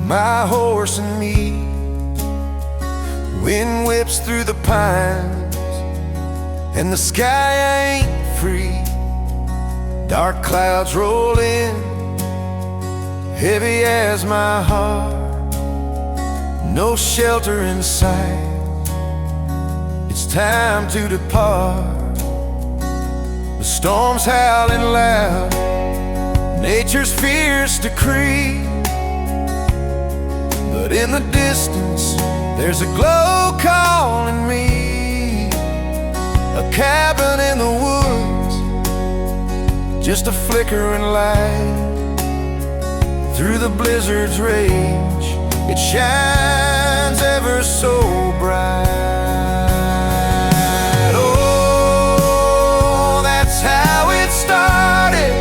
my horse and me. Wind whips through the pines and the sky ain't free. Dark clouds roll in, heavy as my heart. No shelter in sight, it's time to depart. The storm's howling loud, nature's fierce decree. But in the distance, there's a glow calling me. A cabin in the woods, just a flickering light. Through the blizzard's rage, it shines ever so bright. Oh, that's how it started.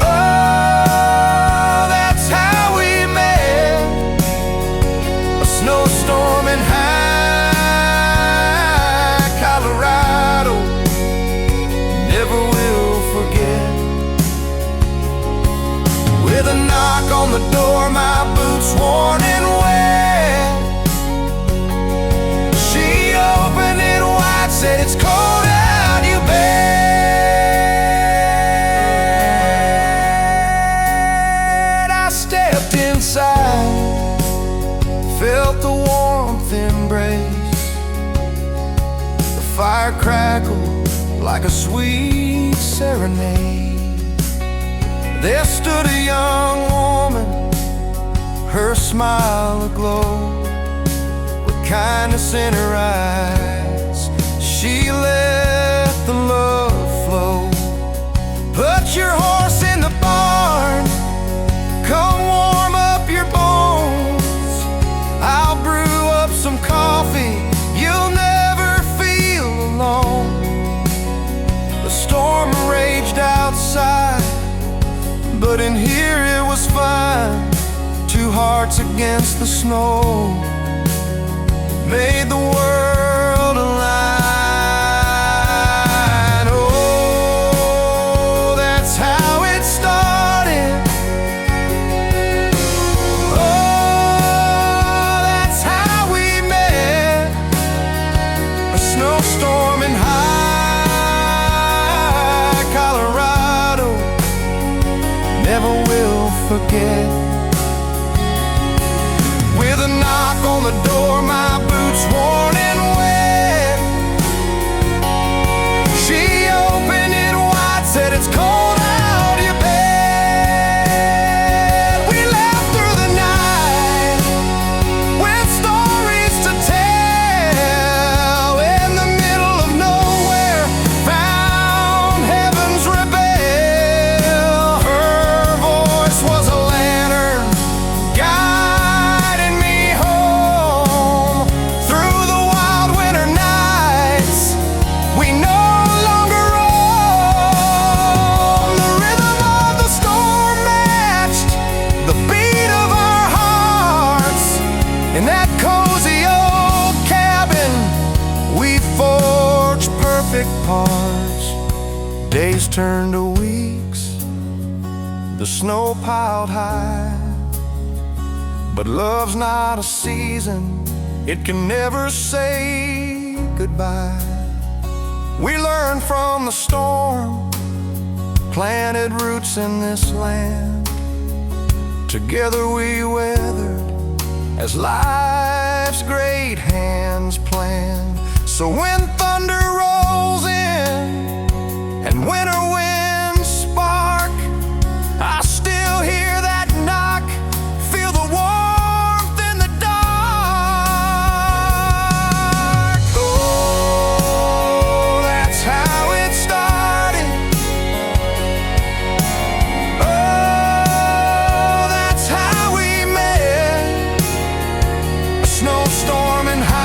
Oh, that's how we met. A snowstorm in high Colorado, never will forget. With a knock on the door, my boots worn and wet. She opened it wide, said, "It's cold out, you bet." I stepped inside, felt the warmth embrace. The fire crackled like a sweet serenade. There stood a young woman, her smile aglow, with kindness in her eyes. She let the love flow. Put your horse in the barn, come warm up your bones. I'll brew up some coffee, you'll never feel alone. The storm raged outside, but in here it was fine. Two hearts against the snow made the world align. Oh, that's how it started. Oh, that's how we met. A snowstorm in high Colorado, never will forget. With a knock on the door, my boots worn and wet. She opened it wide, said, "It's cold out, you bet." We laughed through the night with stories to tell. In the middle of nowhere, found heaven's rebel. Her voice was a lantern, guiding me home through the wild winter nights. We no longer roam. The rhythm of the storm matched the beat of our hearts. In that cozy old cabin, we forged perfect parts. Days turned to weeks, the snow piled high. But love's not a season, it can never say goodbye. We learned from the storm, planted roots in this land. Together we weathered as life's great hands planned. So when thunder rolls in and winter winds spark, I still hear that knock, feel the warmth in the dark. Oh, that's how it started. Oh, that's how we met. A snowstorm in high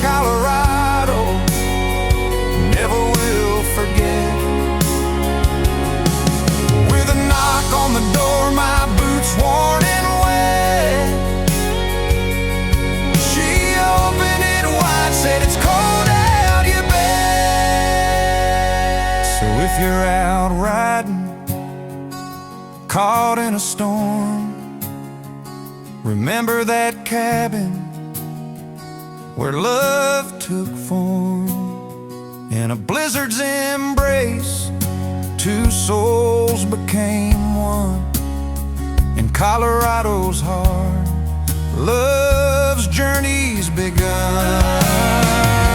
Colorado, never will forget. With a knock on the door, my boots worn and wet. She opened it wide, said, "It's cold out, you bet." So if you're out riding caught in a storm. Remember that cabin where love took form. In a blizzard's embrace, two souls became one. In Colorado's heart, love's journey's begun.